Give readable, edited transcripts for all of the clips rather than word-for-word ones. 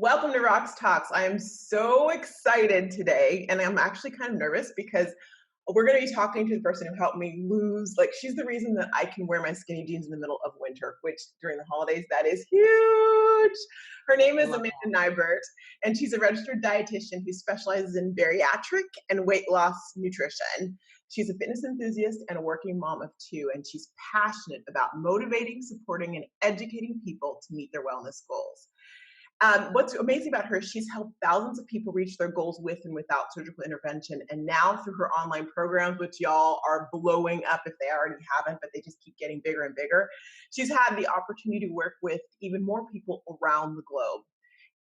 Welcome to RoxTalks. I am so excited today, and I'm actually kind of nervous because we're going to be talking to the person who helped me lose. Like, she's the reason that I can wear my skinny jeans in the middle of winter, which during the holidays, that is huge. Her name is Love Amanda Nighbert, and she's a registered dietitian who specializes in bariatric and weight loss nutrition. She's a fitness enthusiast and a working mom of two, and she's passionate about motivating, supporting, and educating people to meet their wellness goals. What's amazing about her is she's helped thousands of people reach their goals with and without surgical intervention. And now through her online programs, which y'all are blowing up if they already haven't, but they just keep getting bigger and bigger, she's had the opportunity to work with even more people around the globe.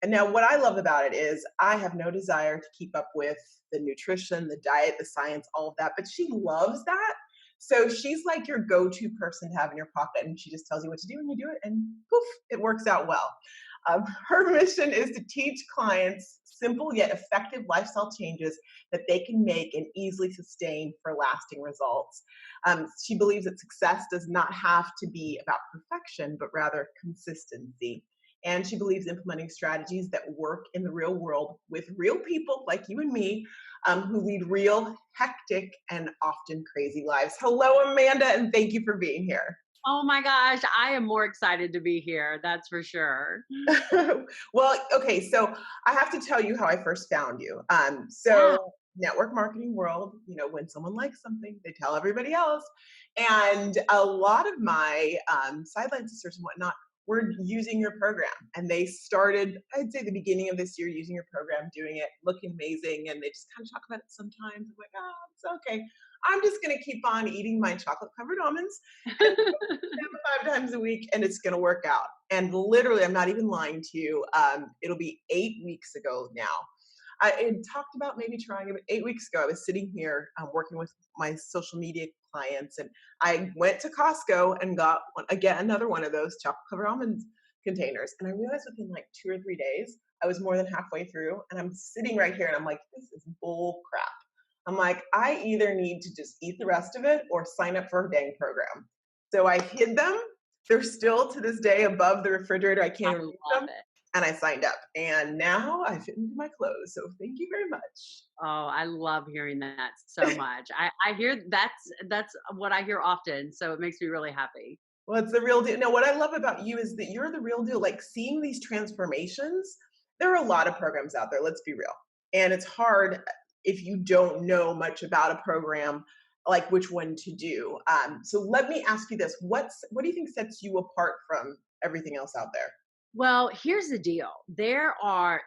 And now what I love about it is I have no desire to keep up with the nutrition, the diet, the science, all of that, but she loves that. So she's like your go-to person to have in your pocket, and she just tells you what to do and you do it, and poof, it works out well. Her mission is to teach clients simple yet effective lifestyle changes that they can make and easily sustain for lasting results. She believes that success does not have to be about perfection, but rather consistency. And she believes implementing strategies that work in the real world with real people like you and me, who lead real, hectic, and often crazy lives. Hello, Amanda, and thank you for being here. Oh my gosh, I am more excited to be here. That's for sure. Well, okay, so I have to tell you how I first found you. Yeah. Network marketing world, when someone likes something, they tell everybody else. And a lot of my sideline sisters and whatnot were using your program. And they started, I'd say, the beginning of this year using your program, doing it, looking amazing. And they just kind of talk about it sometimes. I'm like, oh, it's okay. I'm just going to keep on eating my chocolate covered almonds and 5 times a week, and it's going to work out. And literally, I'm not even lying to you. It'll be 8 weeks ago now. I had talked about maybe trying it 8 weeks ago. I was sitting here working with my social media clients, and I went to Costco and got again another one of those chocolate covered almonds containers. And I realized within like 2 or 3 days, I was more than halfway through, and I'm sitting right here, and I'm like, this is bull crap. I'm like, I either need to just eat the rest of it or sign up for a dang program. So I hid them. They're still to this day above the refrigerator. I I can't even reach love them. it. And I signed up. And now I fit into my clothes. So thank you very Oh, I love hearing that so much. much. I hear that's what I hear often, so it makes me really happy. Well, it's the real deal. No, what I love about you is that you're the real deal. Like seeing these transformations, there are a lot of programs out there, let's be real. And it's hard if you don't know much about a program, like which one to do. So let me ask you this. What do you think sets you apart from everything else out there? Well, here's the deal. There are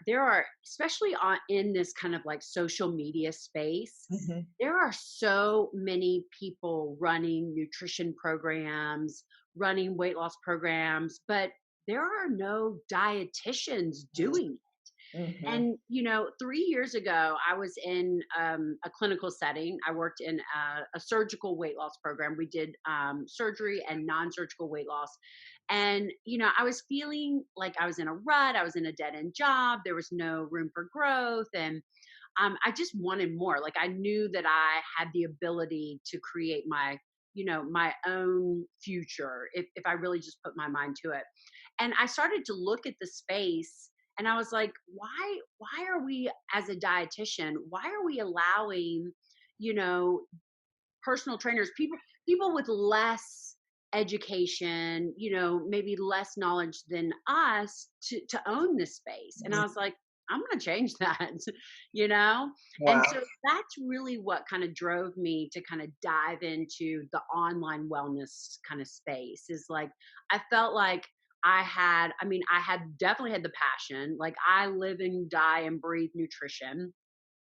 especially in this kind of like social media space, Mhm. there are so many people running nutrition programs, running weight loss programs, but there are no dietitians doing it. Mhm. And 3 years ago, I was in a clinical setting. I worked in a surgical weight loss program. We did surgery and non-surgical weight loss. And I was feeling like I was in a rut. I was in a dead end job. There was no room for growth, and I just wanted more. Like, I knew that I had the ability to create my own future if I really just put my mind to it. And I started to look at the space, and I was like, why are we, as a dietitian, why are we allowing, you know, personal trainers, people with less education, maybe less knowledge than us to own this space? And I was like, I'm going to change that, you know? And Wow. so that's really what kind of drove me to kind of dive into the online wellness kind of space. Is like, I felt like I had definitely had the passion. Like, I live and die and breathe nutrition.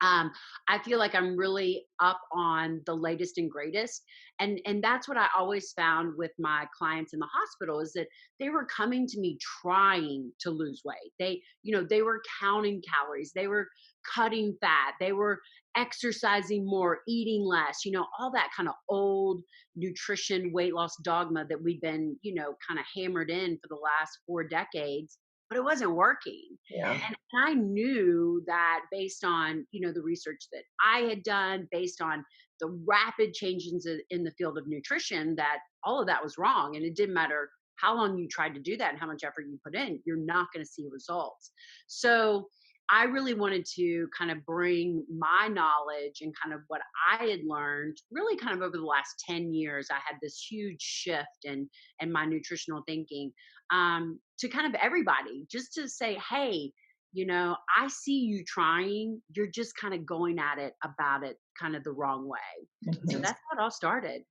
I feel like I'm really up on the latest and greatest, and that's what I always found with my clients in the hospital, is that they were coming to me trying to lose weight. They were counting calories, they were cutting fat, they were exercising more, eating less, all that kind of old nutrition weight loss dogma that we've been, kind of hammered in for the last 4 decades, but it wasn't working. Yeah. And I knew that based on, the research that I had done, based on the rapid changes in the field of nutrition, that all of that was wrong. And it didn't matter how long you tried to do that and how much effort you put in, you're not going to see results. So I really wanted to kind of bring my knowledge and kind of what I had learned really kind of over the last 10 years. I had this huge shift in my nutritional thinking, to kind of everybody, just to say, hey, I see you trying, you're just kind of going at it about it kind of the wrong way. So Mhm. that's how it all started.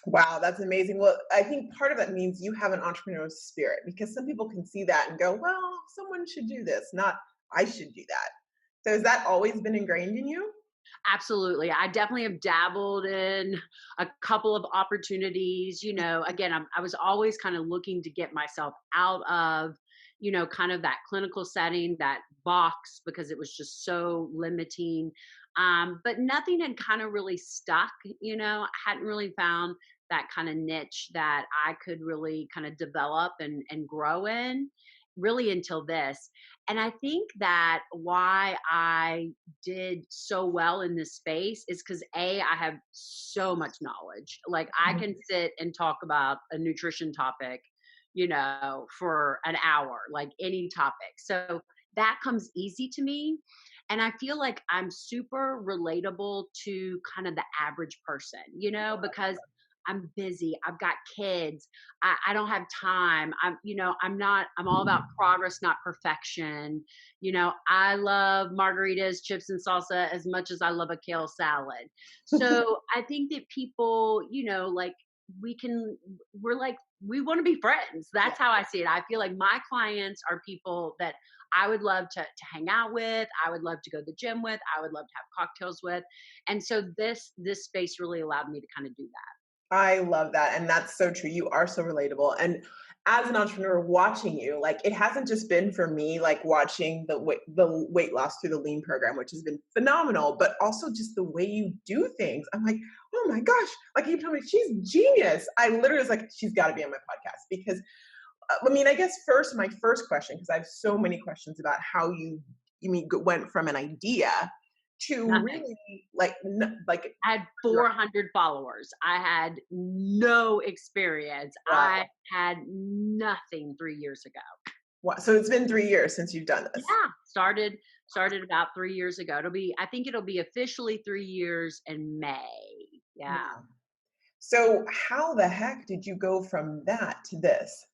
Wow, that's amazing. Well, I think part of that means you have an entrepreneurial spirit because some people can see that and go, well, someone should do this, not I should do that. So has that always been ingrained in you? Absolutely. I definitely have dabbled in a couple of opportunities. Again, I was always kind of looking to get myself out of, kind of that clinical setting, that box, because it was just so limiting. But nothing had kind of really stuck. I hadn't really found that kind of niche that I could really kind of develop and grow in really until this. And I think that why I did so well in this space is because I have so much knowledge. Like I Mhm. can sit and talk about a nutrition topic, for an hour, like any topic. So that comes easy to me. And I feel like I'm super relatable to kind of the average person, because I'm busy. I've got kids. I don't have time. I'm all about progress, not perfection. I love margaritas, chips, and salsa as much as I love a kale salad. So I think that people, like we can, we're like, we want to be friends. Yeah. That's how I see it. I feel like my clients are people that I would love to hang out with. I would love to go to the gym with. I would love to have cocktails with. And so this space really allowed me to kind of do that. I love that. And that's so true. You are so relatable. And as an entrepreneur watching you, like it hasn't just been for me, like watching the weight loss through the lean program, which has been phenomenal, but also just the way you do things. I'm like, oh my gosh, like you told me she's genius. I literally was like, she's got to be on my podcast because I mean, I guess first, my first question, because I have so many questions about how went from an idea to Nothing. really like, like, I had 400 followers. I had no experience. wow. I had nothing 3 years ago. Wow. So it's been 3 years since you've done Yeah, this. started about 3 years ago. I think it'll be officially 3 years in May. Yeah. Wow. So how the heck did you go from that to this?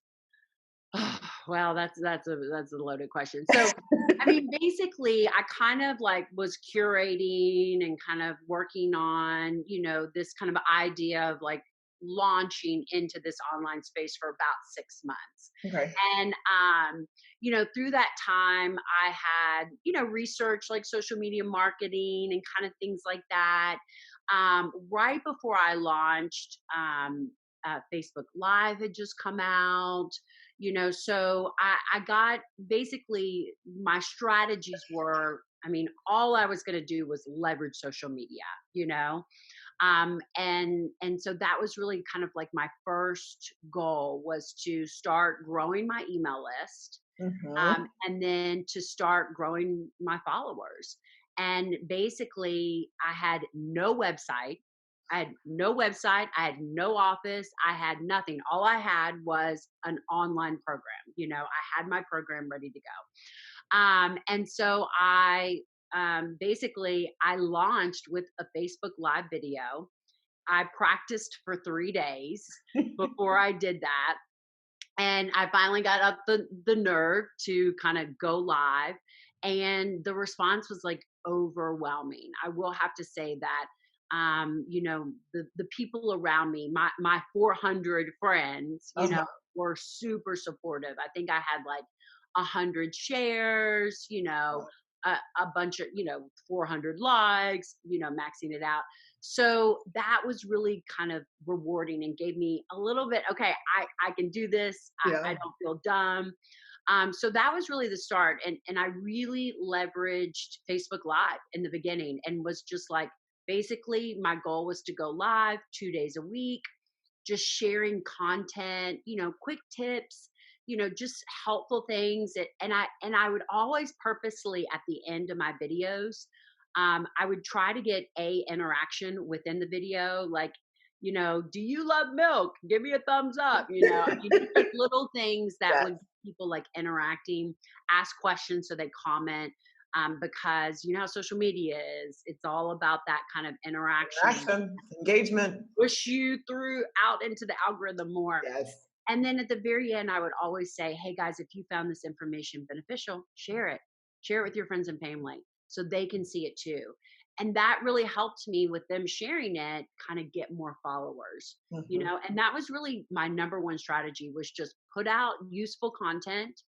Well, that's a loaded question. So, I mean, basically, I kind of like was curating and kind of working on, this kind of idea of like launching into this online space for about 6 months. Okay. And, through that time, I had, researched like social media marketing and kind of things like that. Right before I launched, Facebook Live had just come out, so I got basically my strategies were, I mean, all I was going to do was leverage social media, and so that was really kind of like my first goal was to start growing my email list, Hmm. and then to start growing my followers. And basically, I had no website. I had no website. I had no office. I had nothing. All I had was an online program. I had my program ready to go. And so basically I launched with a Facebook Live video. I practiced for 3 days before I did that, and I finally got up the nerve to kind of go live, and the response was like overwhelming. I will have to say that, the people around me, my 400 friends, Uh-huh. were super supportive. I think I had like 100 shares, a bunch of 400 likes, maxing it out. So that was really kind of rewarding and gave me a little bit, okay, I can do this. I Yeah. don't feel dumb. So that was really the start. And I really leveraged Facebook Live in the beginning and was just like, basically, my goal was to go live 2 days a week, just sharing content, quick tips, just helpful things. And I would always purposely at the end of my videos, I would try to get a interaction within the video, like, do you love milk? Give me a thumbs up. I mean, just like little things that Yes. would get people like interacting, ask questions so they comment. Because you know how social media is, it's all about that kind of interaction, Interaction, engagement. push you through out into the algorithm more. Yes. And then at the very end, I would always say, hey guys, if you found this information beneficial, share it. Share it with your friends and family so they can see it too. And that really helped me with them sharing it, kind of get more followers, Mhm. and that was really my number one strategy was just put out useful content,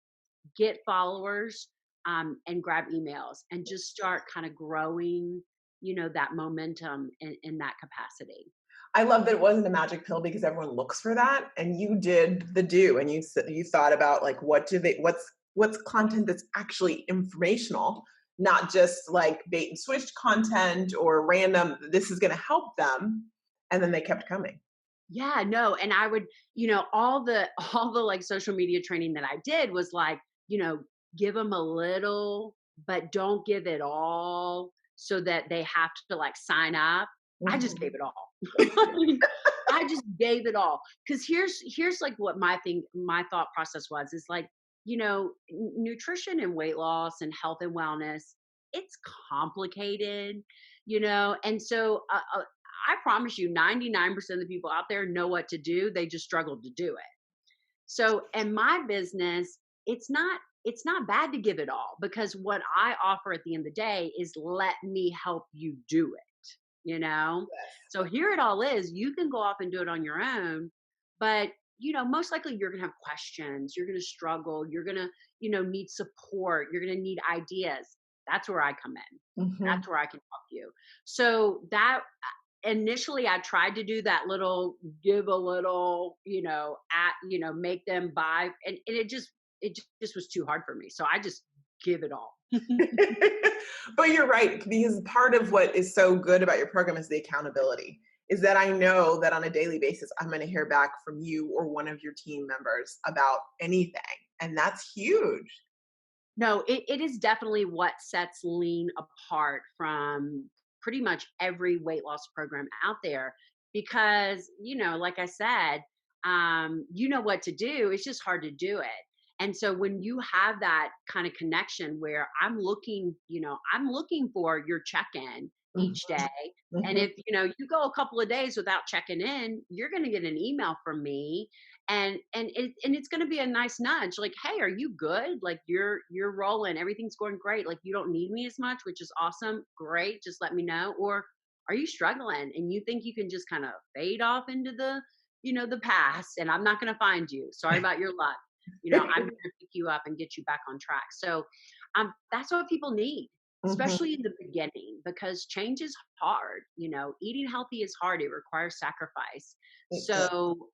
get followers, and grab emails and just start kind of growing, that momentum in that capacity. I love that it wasn't a magic pill because everyone looks for that, and you did the do, and you thought about like what's content that's actually informational, not just like bait and switch content or random. This is going to help them, and then they kept coming. Yeah, no, and I would, all the all the like social media training that I did was like, give them a little, but don't give it all so that they have to like sign up. I just Mhm. gave it all. I mean, I just gave it all. Cuz here's like what my thought process was is like, nutrition and weight loss and health and wellness, it's complicated, and so I promise you 99% of the people out there know what to do. They just struggle to do it. So in my business, it's not bad to give it all because what I offer at the end of the day is let me help you do it. Yes. So here it all is. You can go off and do it on your own, but most likely you're going to have questions, you're going to struggle, you're going to, need support, you're going to need ideas. That's where I come in. Mhm. That's where I can help you. So that initially I tried to do that little give a little, make them buy and it just was too hard for me. So I just give it all. But you're right, because part of what is so good about your program is the accountability. Is that I know that on a daily basis, I'm going to hear back from you or one of your team members about anything. And that's huge. No, it is definitely what sets lean apart from pretty much every weight loss program out there because, like I said, you know what to do. It's just hard to do it. And so when you have that kind of connection where I'm looking for your check-in Mhm, each day. And mhm. if, you go a couple of days without checking in, you're going to get an email from me and it's going to be a nice nudge like, hey, are you good? Like you're rolling, everything's going great, like you don't need me as much, which is awesome, great, just let me know. Or are you struggling and you think you can just kind of fade off into the past and I'm not going to find you, sorry about your luck. I'm going to pick you up and get you back on track. So that's what people need, Mhm. especially in the beginning, because change is hard. Eating healthy is hard, it requires sacrifice. It does. So,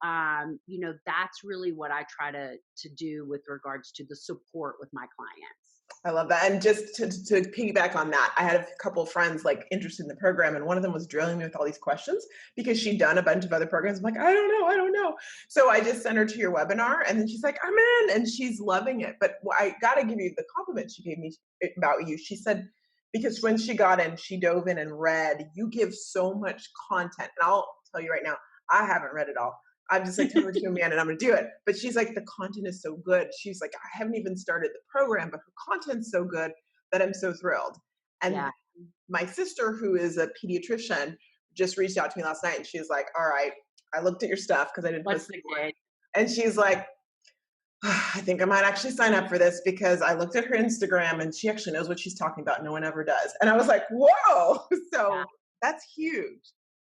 that's really what I try to do with regards to the support with my clients. I love that. And just to piggyback on that, I had a couple of friends like interested in the program, and one of them was drilling me with all these questions because she'd done a bunch of other programs. I'm like, I don't know, I don't know. So I just sent her to your webinar, and then she's like, I'm in, and she's loving it. But I got to give you the compliment she gave me about you. She said, because when she got in, she dove in and read. You give so much content, and I'll tell you right now, I haven't read it all. I'm just like, tell her to me and I'm gonna do it. But she's like, the content is so good. She's like, I haven't even started the program, but her content's so good that I'm so thrilled. And Yeah. my sister, who is a pediatrician, just reached out to me last night and she's like, all right, I looked at your stuff because I didn't What's post the anymore. good? And she's like, I think I might actually sign up for this because I looked at her Instagram and she actually knows what she's talking about. No one ever does. And I was like, whoa. Yeah. So that's huge.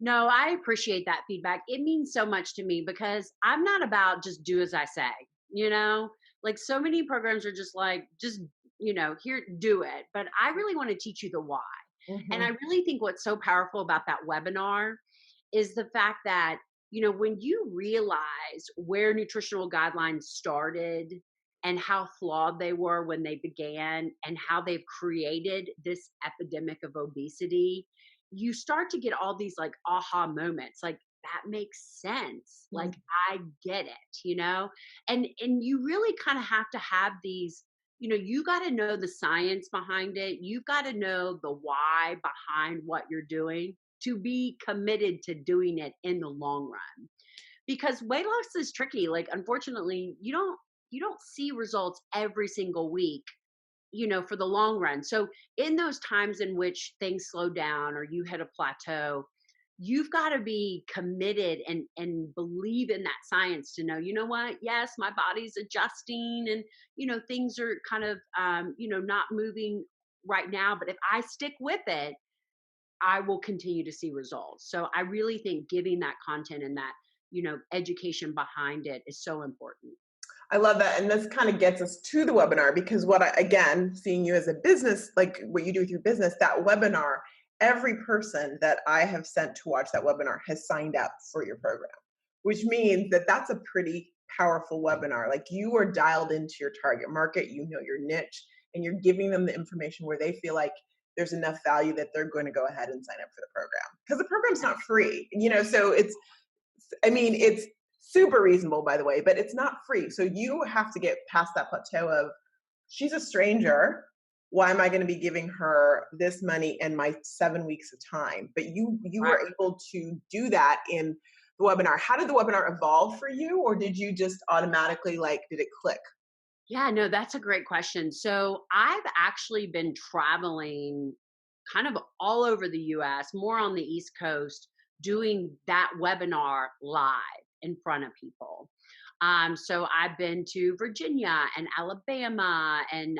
No, I appreciate that feedback. It means so much to me because I'm not about just do as I say, you know? Like so many programs are just like, just, here, do it. But I really want to teach you the why. And I Mhm. really think what's so powerful about that webinar is the fact that, when you realize where nutritional guidelines started and how flawed they were when they began and how they've created this epidemic of obesity, you start to get all these like aha moments, like that makes sense, like I get it, and you really kind of have to have these, you got to know the science behind it, you've got to know the why behind what you're doing to be committed to doing it in the long run. Because weight loss is tricky. Like, unfortunately, you don't see results every single week, for the long run. So in those times in which things slow down or you hit a plateau, you've got to be committed and believe in that science to know, you know what? Yes, my body's adjusting and, things are kind of, not moving right now, but if I stick with it, I will continue to see results. So I really think giving that content and that, education behind it is so important. I love that. And this kind of gets us to the webinar because again, seeing you as a business, like what you do with your business, that webinar, every person that I have sent to watch that webinar has signed up for your program, which means that that's a pretty powerful webinar. Like you are dialed into your target market, you know your niche, and you're giving them the information where they feel like there's enough value that they're going to go ahead and sign up for the program. Because the program's not free, so it's super reasonable, by the way, but it's not free. So you have to get past that plateau of, she's a stranger. Why am I going to be giving her this money and my 7 weeks of time? But you Right. were able to do that in the webinar. How did the webinar evolve for you? Or did you just automatically, did it click? Yeah, no, that's a great question. So I've actually been traveling kind of all over the US, more on the East Coast, doing that webinar live in front of people. So I've been to Virginia and Alabama and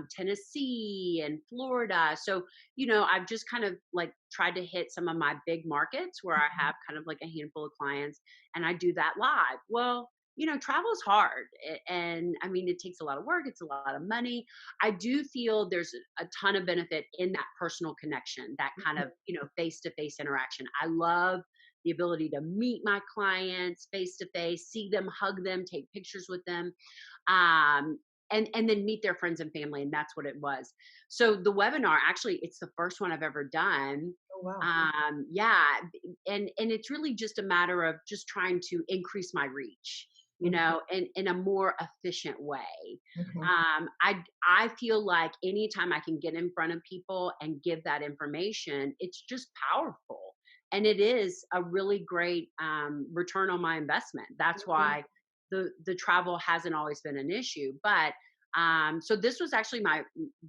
Tennessee and Florida. So, I've just kind of like tried to hit some of my big markets where I have kind of like a handful of clients and I do that live. Well, travel is hard. And I mean, it takes a lot of work, it's a lot of money. I do feel there's a ton of benefit in that personal connection, that kind of, face to face interaction. I love the ability to meet my clients face to face, see them, hug them, take pictures with them, and then meet their friends and family. And that's what it was. So the webinar, actually, it's the first one I've ever done. Oh, wow. Yeah, and it's really just a matter of just trying to increase my reach, in a more efficient way. I feel like anytime I can get in front of people and give that information, it's just powerful. And it is a really great return on my investment. That's why the travel hasn't always been an issue. But so this was actually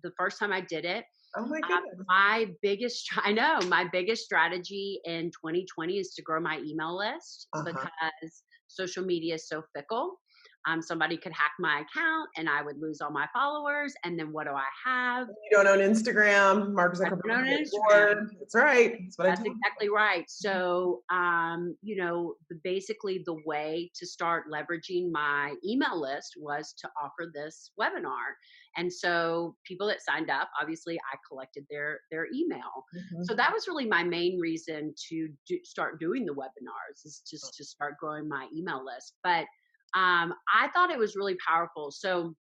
the first time I did it. Oh my goodness. My biggest strategy in 2020 is to grow my email list because social media is so fickle. Somebody could hack my account and I would lose all my followers. And then what do I have? You don't own Instagram. Mark I don't Zuckerberg. own Instagram. That's right. That's what I That's told exactly right. So, basically the way to start leveraging my email list was to offer this webinar. And so people that signed up, obviously I collected their email. So that was really my main reason to start doing the webinars, is just to start growing my email list. But I thought it was really powerful. So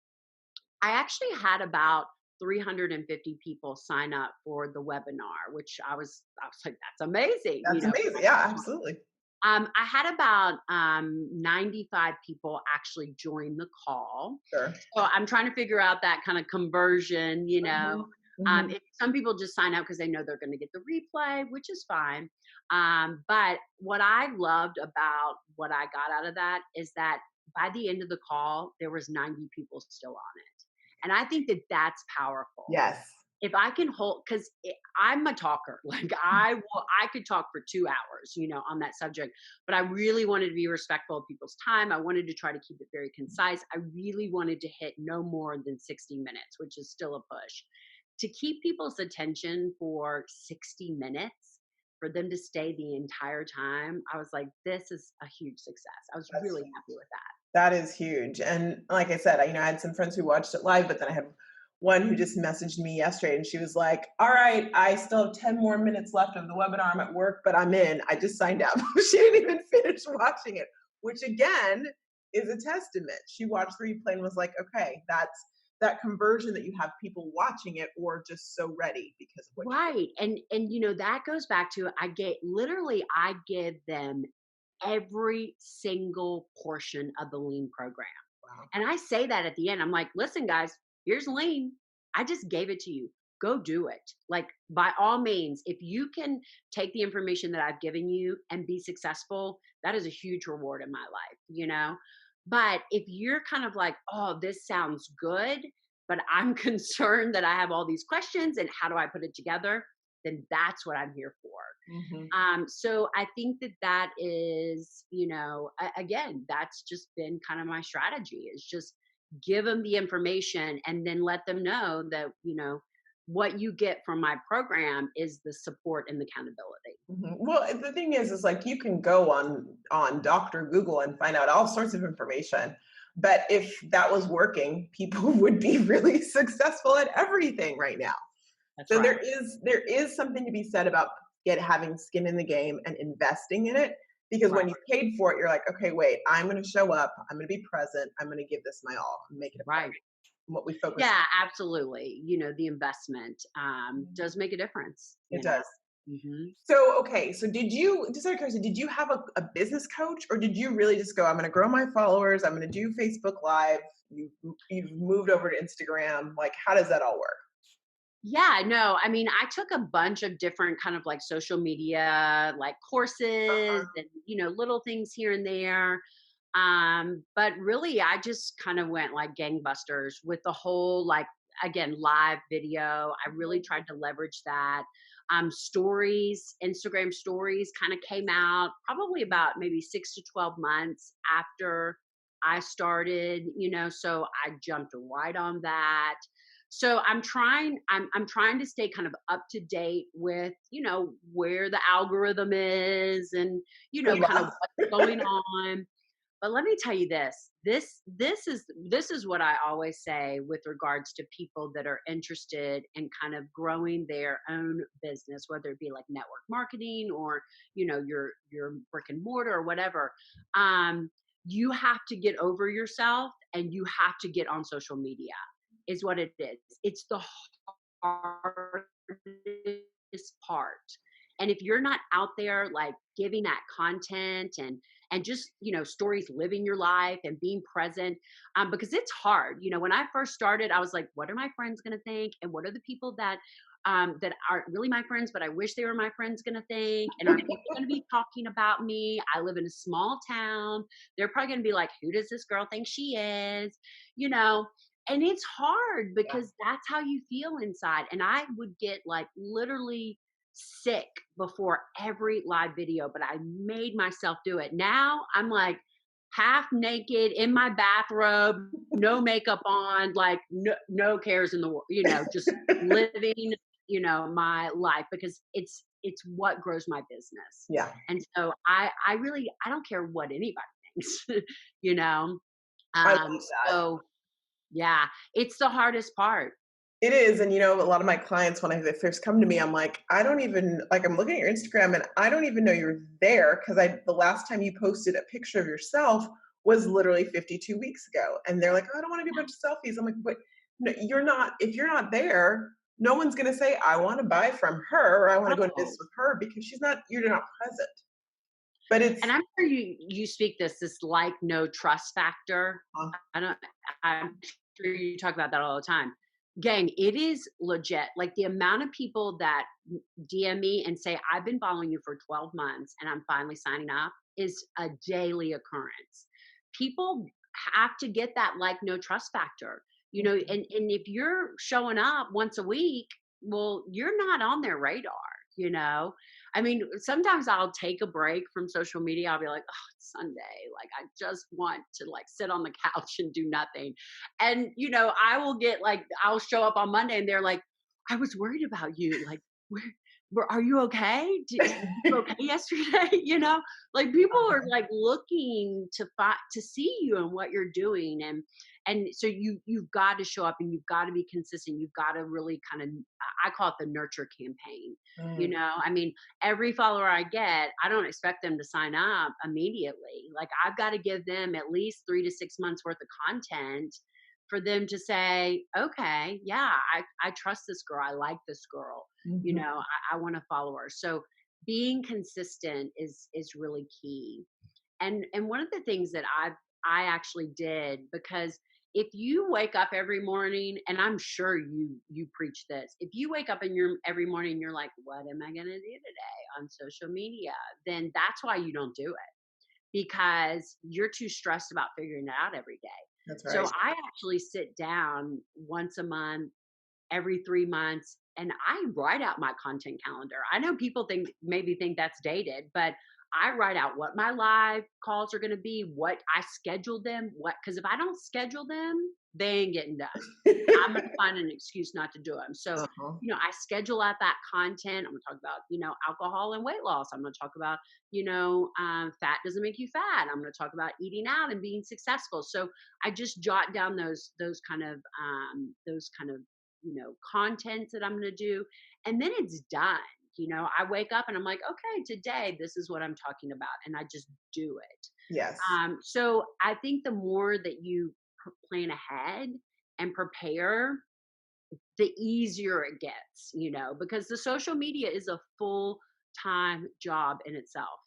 I actually had about 350 people sign up for the webinar, which I was like, that's amazing. That's amazing. Yeah, absolutely. I had about 95 people actually join the call. Sure. So I'm trying to figure out that kind of conversion, if some people just sign up because they know they're going to get the replay, which is fine. But what I loved about what I got out of that is that by the end of the call, there was 90 people still on it. And I think that that's powerful. Yes. If I can because I'm a talker, like I could talk for 2 hours, on that subject, but I really wanted to be respectful of people's time. I wanted to try to keep it very concise. I really wanted to hit no more than 60 minutes, which is still a push. To keep people's attention for 60 minutes, for them to stay the entire time, I was like, this is a huge success. I was really happy with that. That is huge. And like I said, I had some friends who watched it live, but then I had one who just messaged me yesterday and she was like, all right, I still have 10 more minutes left of the webinar. I'm at work, but I'm in. I just signed up. She didn't even finish watching it, which again is a testament. She watched the replay and was like, okay, that's that conversion that you have people watching it or just so ready because of what right. And that goes back to I give them every single portion of the lean program. Wow. And I say that at the end. I'm like, listen, guys, here's lean. I just gave it to you. go do it. Like, by all means, if you can take the information that I've given you and be successful, that is a huge reward in my life, you know? But if you're kind of like, oh, this sounds good, but I'm concerned that I have all these questions and how do I put it together, then that's what I'm here for. Hmm. So I think that that is, again, that's just been kind of my strategy, is just give them the information and then let them know that, what you get from my program is the support and the accountability. Hmm. Well, the thing is like you can go on Dr. Google and find out all sorts of information. But if that was working, people would be really successful at everything right now. That's So right. there is something to be said about having skin in the game and investing in it. Because Right. when you paid for it, you're like, okay, wait, I'm going to show up. I'm going to be present. I'm going to give this my all. Make it a Right. priority. What we focus Yeah, absolutely. The investment on. does make a difference, It does. hmm So, okay, so did you, just out of curiosity, did you have a business coach, or did you really just go, I'm going to grow my followers, I'm going to do Facebook Live, you've moved over to Instagram, like how does that all work? Yeah, no, I mean, I took a bunch of different kind of like social media, like courses Uh-huh. and, little things here and there. But really, I just kind of went like gangbusters with the whole, like, again, live video. I really tried to leverage that. Stories, Instagram stories kind of came out probably about maybe 6 to 12 months after I started, so I jumped right on that. So I'm trying to stay kind of up to date with, where the algorithm is and, Good kind of luck. what's going on. But let me tell you this. This is what I always say with regards to people that are interested in kind of growing their own business, whether it be like network marketing or, your brick and mortar or whatever. You have to get over yourself and you have to get on social media, is what it is. It's the hardest part. And if you're not out there like giving that content and just, stories, living your life and being present, because it's hard. When I first started, I was like, what are my friends going to think, and what are the people that aren't really my friends but I wish they were my friends going to think, and are people going to be talking about me? I live in a small town. They're probably going to be like, who does this girl think she is? you know and it's hard Yeah. because that's how you feel inside. And I would get like literally sick before every live video, but I made myself do it. Now I'm like half naked in my bathrobe, no makeup on, like no cares in the world, just living, my life, because it's what grows my business. Yeah. And so I don't care what anybody thinks, you know. I love Um, that. so yeah, it's the hardest part. It is. And a lot of my clients, when they first come to me, I'm like, I don't even like, I'm looking at your Instagram and I don't even know you're there, because the last time you posted a picture of yourself was literally 52 weeks ago. And they're like, oh, I don't want to do a bunch of selfies. I'm like, but no, you're not, if you're not there, no one's going to say, I want to buy from her, or I want to go to Oh, business with her, because you're not present. But it's, and I'm sure you speak this like no trust factor. uh, I don't. I'm sure you talk about that all the time. Gang, it is legit. Like the amount of people that DM me and say, I've been following you for 12 months and I'm finally signing up, is a daily occurrence. People have to get that like no trust factor, and if you're showing up once a week, well, you're not on their radar, you know. I mean, sometimes I'll take a break from social media. I'll be like, oh, it's Sunday. Like, I just want to like sit on the couch and do nothing. And, I will get like, I'll show up on Monday and they're like, I was worried about you. Like, are you okay? You were okay yesterday? Like people are like looking to see you and what you're doing. And so you've got to show up and you've got to be consistent. You've got to really kind of, I call it the nurture campaign. mm, I mean, every follower I get, I don't expect them to sign up immediately. Like I've got to give them at least 3 to 6 months worth of content for them to say, okay, yeah, I trust this girl. I like this girl. mhm. I want to follow her. So being consistent is really key. And one of the things that I actually did, because if you wake up every morning, and I'm sure you preach this, if you wake up and you're every morning, you're like, what am I going to do today on social media? Then that's why you don't do it, because you're too stressed about figuring it out every day. That's So right. I actually sit down once a month, every 3 months, and I write out my content calendar. I know people maybe think that's dated, but I write out what my live calls are going to be, what I schedule them, because if I don't schedule them, they ain't getting done. I'm going to find an excuse not to do them. So, Uh-huh. I schedule out that content. I'm going to talk about, alcohol and weight loss. I'm going to talk about, fat doesn't make you fat. I'm going to talk about eating out and being successful. So I just jot down those kind of, contents that I'm going to do. And then it's done. I wake up and I'm like, okay, today, this is what I'm talking about. And I just do it. Yes. So I think the more that you plan ahead and prepare, the easier it gets, because the social media is a full-time job in itself.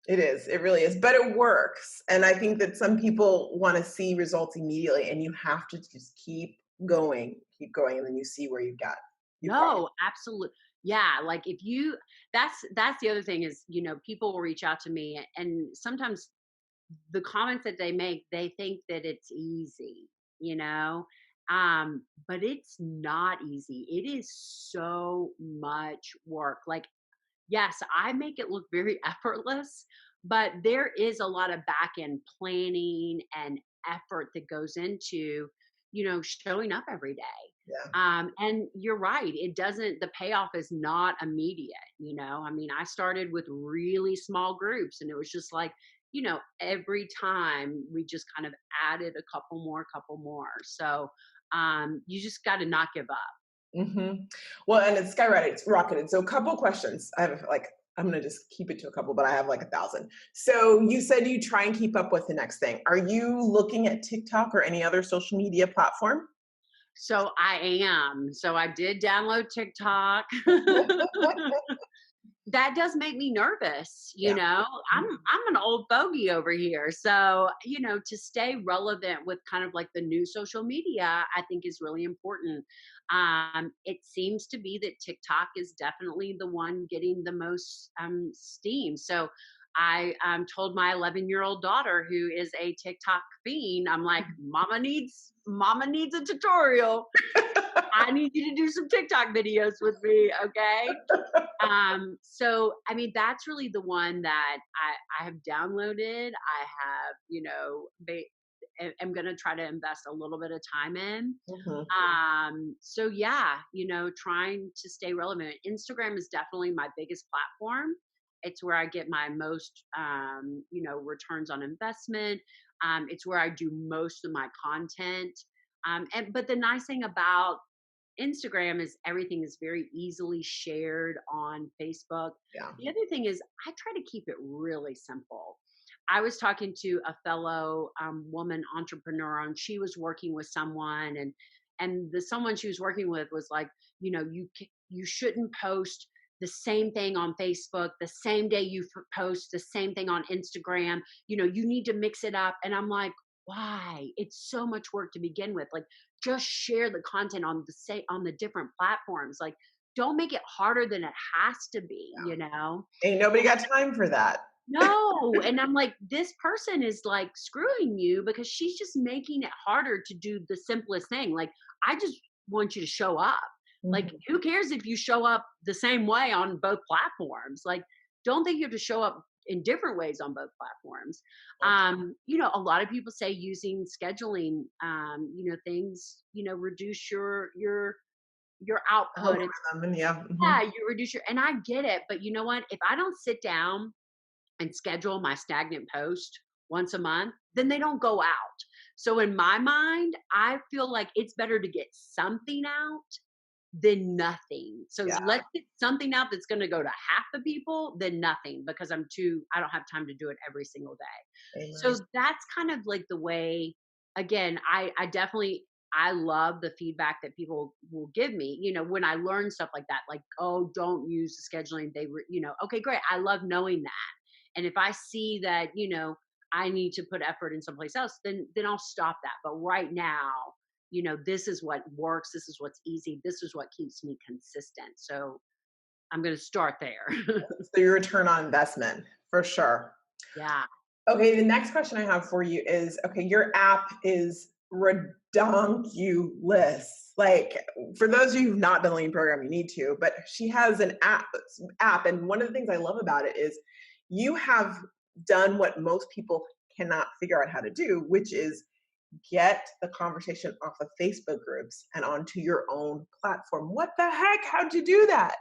It is. It really is. But it works. And I think that some people want to see results immediately, and you have to just keep going, and then you see where you've got. No, absolutely. Yeah, like that's the other thing is, people will reach out to me, and sometimes the comments that they make, they think that it's easy, but it's not easy. It is so much work. Like, yes, I make it look very effortless, but there is a lot of back end planning and effort that goes into, showing up every day. Yeah. And you're right. The payoff is not immediate. I mean, I started with really small groups, and it was just like, every time we just kind of added a couple more. So you just got to not give up. Well, and it's skyrocketed, it's rocketed. So a couple questions. I'm going to just keep it to a couple, but I have like 1,000. So you said you try and keep up with the next thing. Are you looking at TikTok or any other social media platform? So I am. So I did download TikTok. That does make me nervous, Yeah. I'm an old fogey over here. So, to stay relevant with kind of like the new social media, I think is really important. It seems to be that TikTok is definitely the one getting the most steam. So I told my 11-year-old daughter, who is a TikTok fiend, I'm like, mama needs a tutorial. I need you to do some TikTok videos with me. Okay. So I mean, that's really the one that I have downloaded. I have, am going to try to invest a little bit of time in. Mhm. So yeah, trying to stay relevant. Instagram is definitely my biggest platform. It's where I get my most, returns on investment. It's where I do most of my content. But the nice thing about Instagram is everything is very easily shared on Facebook. Yeah. The other thing is I try to keep it really simple. I was talking to a fellow woman entrepreneur, and she was working with someone, and the someone she was working with was like, you shouldn't post the same thing on Facebook the same day you post the same thing on Instagram. You need to mix it up. And I'm like, why? It's so much work to begin with. Like, just share the content on the different platforms. Like, don't make it harder than it has to be, Ain't nobody got time for that. No. And I'm like, this person is like screwing you because she's just making it harder to do the simplest thing. Like, I just want you to show up. Like, Mhm. who cares if you show up the same way on both platforms? Like, don't think you have to show up in different ways on both platforms. A lot of people say using scheduling, things, reduce your output. Algorithm, yeah. Yeah, you reduce and I get it, but you know what? If I don't sit down and schedule my stagnant post once a month, then they don't go out. So in my mind, I feel like it's better to get something out than nothing. So Yeah. let's get something out that's going to go to half the people than nothing, because I don't have time to do it every single day. Amen. So that's kind of like the way, again, I definitely, I love the feedback that people will give me, when I learn stuff like that, like, oh, don't use the scheduling. Okay, great. I love knowing that. And if I see that, I need to put effort in someplace else, then I'll stop that. But right now, this is what works. This is what's easy. This is what keeps me consistent. So I'm going to start there. So your return on investment, for sure. Yeah. Okay, the next question I have for you is, okay, your app is redonkulous. Like, for those of you who've not done the lean program, you need to, but she has an app, and one of the things I love about it is you have done what most people cannot figure out how to do, which is get the conversation off of Facebook groups and onto your own platform. What the heck? How'd you do that?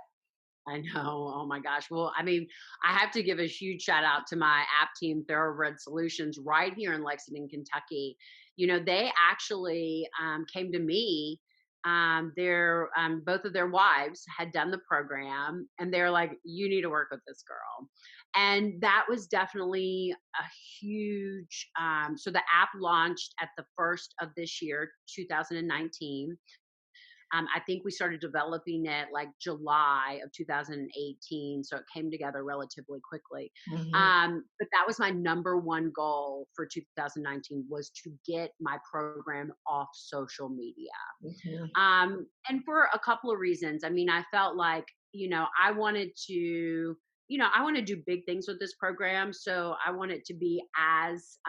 I know. Oh my gosh. Well, I mean, I have to give a huge shout out to my app team, Thoroughbred Solutions, right here in Lexington, Kentucky. They actually came to me. Both of their wives had done the program, and they're like, "You need to work with this girl," and that was definitely a huge. So the app launched at the first of this year, 2019. I think we started developing it like July of 2018, so it came together relatively quickly. Mhm. But that was my number one goal for 2019, was to get my program off social media. Mhm. And for a couple of reasons. I mean, I felt like, I wanted to, I want to do big things with this program. So I want it to be as,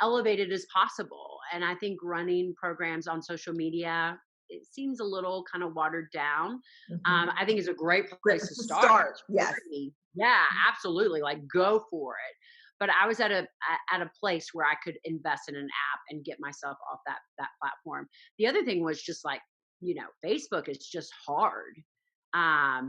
elevated as possible. And I think running programs on social media, it seems a little kind of watered down. Mhm. I think it's a great Great place to start. start. It's Yes. free. Yeah, absolutely. Like, go for it. But I was at a place where I could invest in an app and get myself off that platform. The other thing was just like, Facebook is just hard. I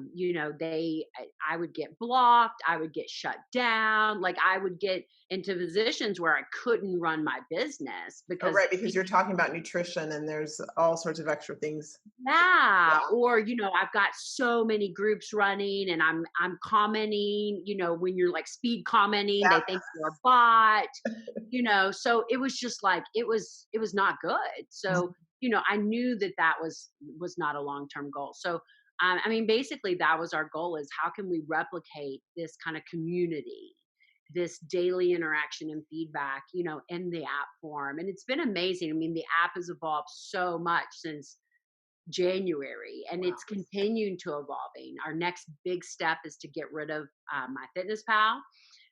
would get blocked, I would get shut down, like I would get into positions where I couldn't run my business Oh, because right, because you're talking about nutrition and there's all sorts of extra things. yeah, Yeah. or I've got so many groups running and I'm commenting, when you're like speed commenting, they think you're a bot, so it was just like it was not good. So, I knew that was not a long-term goal. So I mean, basically that was our goal, is how can we replicate this kind of community, this daily interaction and feedback, in the app form. And it's been amazing. I mean, the app has evolved so much since January, and Wow. it's continuing to evolving. Our next big step is to get rid of My Fitness Pal.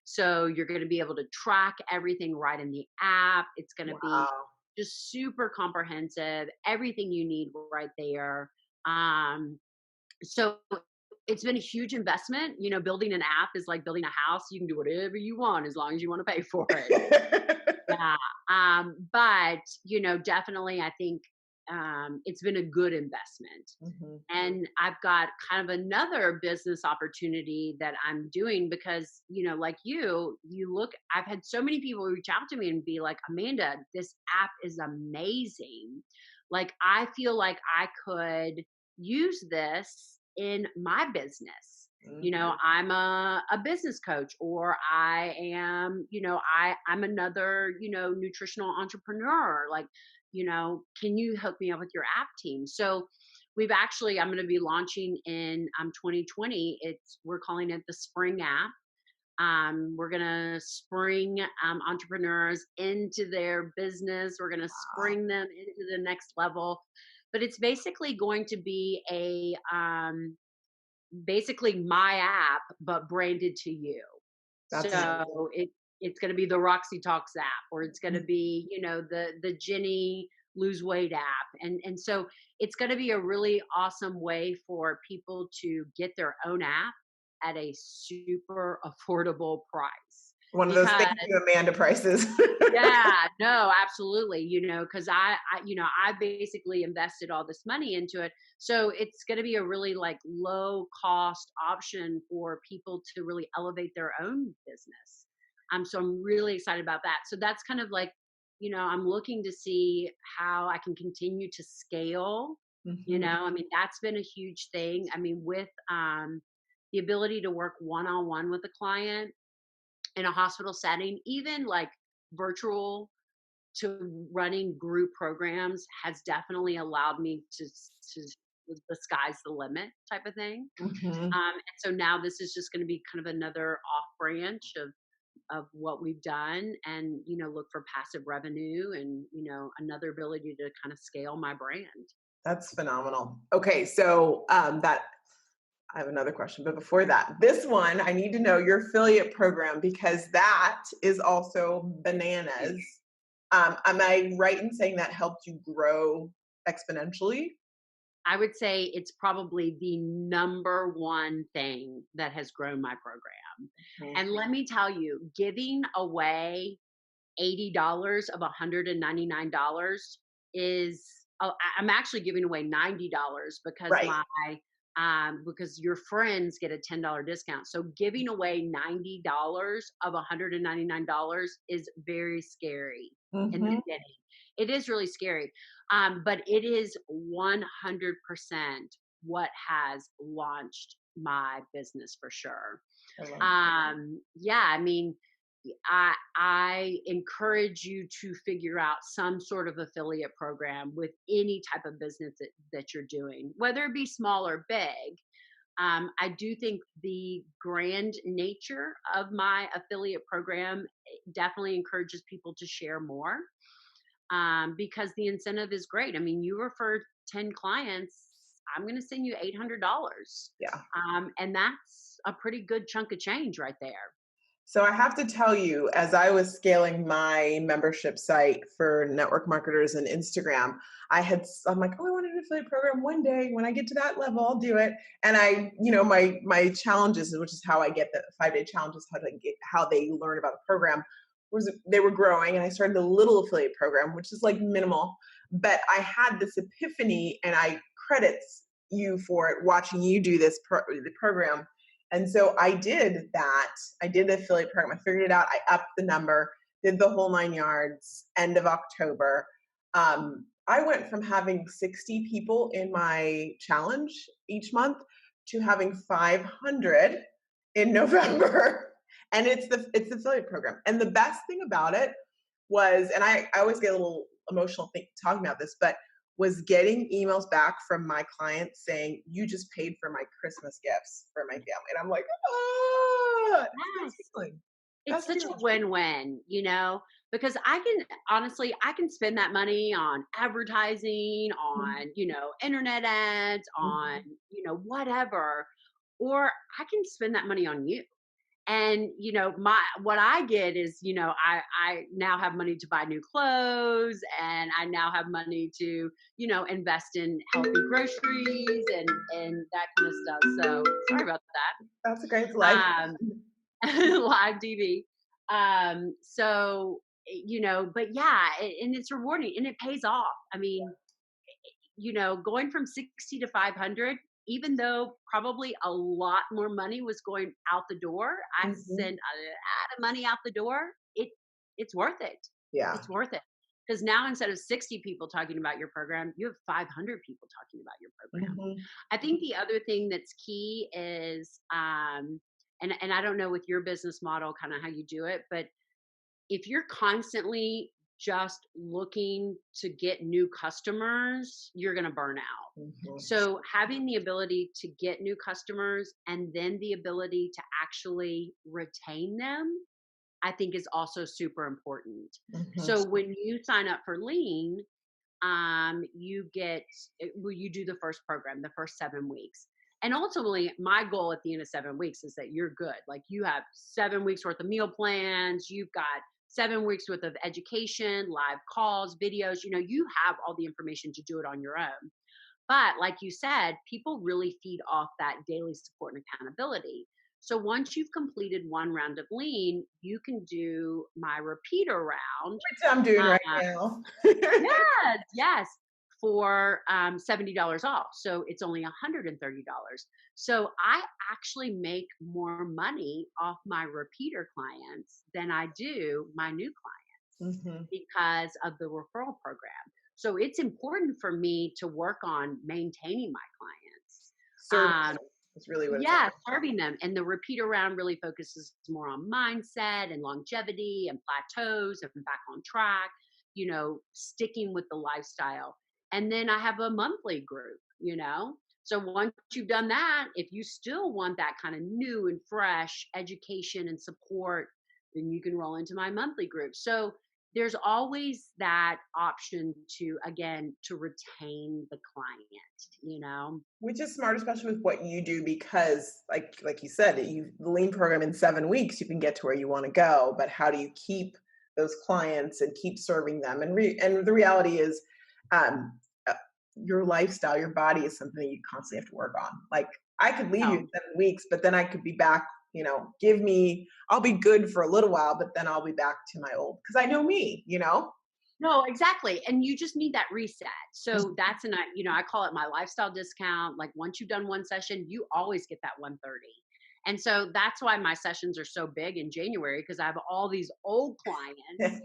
So you're going to be able to track everything right in the app. It's going to be Wow. just super comprehensive, everything you need right there. So it's been a huge investment. Building an app is like building a house. You can do whatever you want as long as you want to pay for it. Yeah. But, definitely I think it's been a good investment. Mhm. And I've got kind of another business opportunity that I'm doing because, like I've had so many people reach out to me and be like, Amanda, this app is amazing. Like, I feel like I could use this in my business. Mhm. I'm a business coach, or I am, I'm another, nutritional entrepreneur. Like, can you hook me up with your app team? So I'm going to be launching in 2020. We're calling it the Spring app. We're going to spring entrepreneurs into their business. We're going to Wow. spring them into the next level. But it's basically going to be basically my app, but branded to you. That's amazing. So it's going to be the RoxTalks app, or it's going to be, the Jenny lose weight app. And so it's going to be a really awesome way for people to get their own app at a super affordable price. One of those Because thank you, Amanda prices. yeah, no, absolutely. Because I basically invested all this money into it. So it's going to be a really like low cost option for people to really elevate their own business. So I'm really excited about that. So that's kind of like, I'm looking to see how I can continue to scale. Mhm. I mean, that's been a huge thing. I mean, with the ability to work one-on-one with a client in a hospital setting, even like virtual to running group programs, has definitely allowed me to the sky's the limit type of thing. Mhm. And so now this is just going to be kind of another off branch of of what we've done, and, look for passive revenue and, another ability to kind of scale my brand. That's phenomenal. Okay, so that I have another question, but before that, this one I need to know your affiliate program because that is also bananas. Am I right in saying that helped you grow exponentially? I would say it's probably the number one thing that has grown my program. Mhm. And let me tell you, giving away $80 of $199 is, I'm actually giving away $90 because Right. because your friends get a $10 discount. So giving away $90 of $199 is very scary in the Hmm. beginning. It is really scary. But it is 100% what has launched my business for sure. I love Yeah, I mean, I encourage you to figure out some sort of affiliate program with any type of business that you're doing, whether it be small or big. I do think the grand nature of my affiliate program definitely encourages people to share more, because the incentive is great. I mean, you refer 10 clients, I'm going to send you $800. Yeah. And that's a pretty good chunk of change right there. So I have to tell you, as I was scaling my membership site for network marketers and Instagram, I'm like, oh, I want an affiliate program one day. When I get to that level, I'll do it. And my challenges, which is how I get the 5-day challenges, how they learn about the program, was they were growing, and I started a little affiliate program, which is like minimal. But I had this epiphany, and I credits you for it, watching you do the program. And so I did that. I did the affiliate program. I figured it out. I upped the number, did the whole 9 yards, end of October. I went from having 60 people in my challenge each month to having 500 in November. And it's the affiliate program. And the best thing about it was, and I always get a little emotional talking about this, but was getting emails back from my clients saying, you just paid for my Christmas gifts for my family. And I'm like, ah, Yes. that's feeling. It's That's such a huge. win-win, because I can spend that money on advertising, on, internet ads, on, Mhm. whatever, or I can spend that money on you. And what I get is, I now have money to buy new clothes, and I now have money to, invest in healthy groceries and that kind of stuff. So sorry about That's a great life. that. Live TV. So, but yeah, and it's rewarding and it pays off. I mean, going from 60 to 500, even though probably a lot more money was going out the door, I Mhm. sent a lot of money out the door. It's worth it. Yeah. It's worth it. Because now instead of 60 people talking about your program, you have 500 people talking about your program. Mhm. I think the other thing that's key is, and I don't know with your business model, kind of how you do it, but if you're constantly just looking to get new customers, you're going to burn out. Mhm. So having the ability to get new customers and then the ability to actually retain them, I think is also super important. Mhm. So when you sign up for Lean, you do the first program, the first 7 weeks. And ultimately, my goal at the end of 7 weeks is that you're good. Like you have 7 weeks worth of meal plans, you've got 7 weeks worth of education, live calls, videos, you have all the information to do it on your own. But like you said, people really feed off that daily support and accountability. So once you've completed one round of Lean, you can do my repeater round. Which I'm doing right uh, now. Yes, yes, for $70 off. So it's only $130. So I actually make more money off my repeater clients than I do my new clients Mhm. because of the referral program. So it's important for me to work on maintaining my clients. Serving is really what it's Yeah, serving them. And the repeater round really focuses more on mindset and longevity and plateaus and back on track, sticking with the lifestyle. And then I have a monthly group. So once you've done that, if you still want that kind of new and fresh education and support, then you can roll into my monthly group. So there's always that option to, again, to retain the client. Which is smart, especially with what you do, because like you said, the lean program in 7 weeks, you can get to where you want to go. But how do you keep those clients and keep serving them? And the reality is, um, uh, your lifestyle, your body is something that you constantly have to work on. Like I could leave you in No, 7 weeks, but then I could be back. I'll be good for a little while, but then I'll be back to my old, because I know me. no, exactly. And you just need that reset. So that's I call it my lifestyle discount. Like once you've done one session, you always get that 130. And so that's why my sessions are so big in January, because I have all these old clients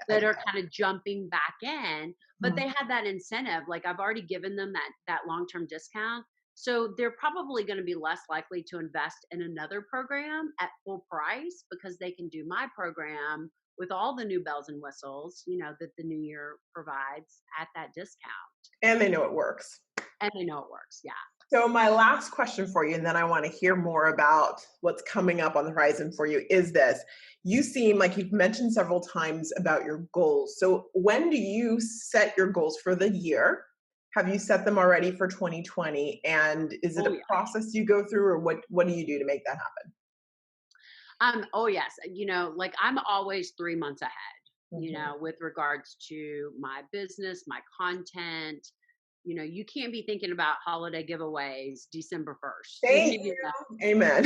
that are kind of jumping back in, but they had that incentive. Like I've already given them that long-term discount. So they're probably going to be less likely to invest in another program at full price, because they can do my program with all the new bells and whistles, that the new year provides at that discount. And they know it works. And they know it works. Yeah. So my last question for you, and then I want to hear more about what's coming up on the horizon for you, is this. You seem like you've mentioned several times about your goals. So when do you set your goals for the year? Have you set them already for 2020? And is it Oh, a yeah. process you go through, or what do you do to make that happen? Oh yes. Like I'm always 3 months ahead, Mhm. with regards to my business, my content. You can't be thinking about holiday giveaways December 1st. Thank you. Amen.